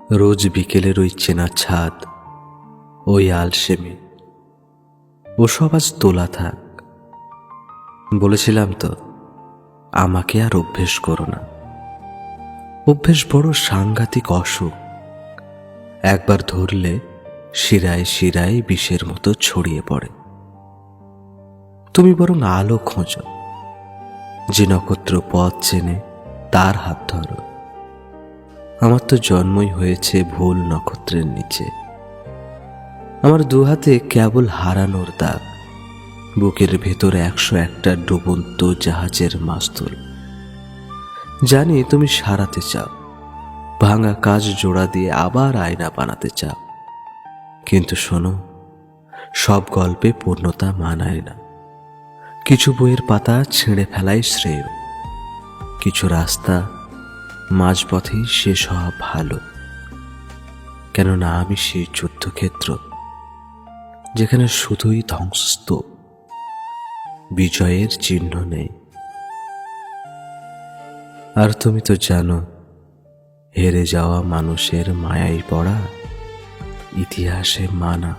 রোজ বিকেলের ওই চেনা ছাদ, ওই আলসেমি, ওসব আজ তোলা থাক। বলেছিলাম তো আমাকে আর অভ্যেস করো না। অভ্যেস বড় সাংঘাতিক অসুখ, একবার ধরলে শিরায় শিরায় বিষের মতো ছড়িয়ে পড়ে। তুমি বরং আলো খোঁজো, যে নক্ষত্র পথ চেনে তার হাত ধরো। আমার তো জন্মই হয়েছে ভুল নক্ষত্রের নিচে। আমার দুহাতে কেবল হারানোর দাগ, বুকের ভেতরে 101টা ডুবন্ত জাহাজের মাস্তুল। জানি তুমি সারাতে চাও, ভাঙা কাজ জোড়া দিয়ে আবার আয়না বানাতে চাও, কিন্তু শোনো, সব গল্পে পূর্ণতা মানায় না। কিছু বইয়ের পাতা ছিঁড়ে ফেলাই শ্রেয়, কিছু রাস্তা মাঝপথেই শেষ হওয়া ভালো। কেননা আমি সেই যুদ্ধক্ষেত্র, যেখানে শুধুই ধ্বংসস্তূপ, বিজয়ের চিহ্ন নেই। আর তুমি তো জানো, হেরে যাওয়া মানুষের মায়ায় পড়া ইতিহাসে মানা।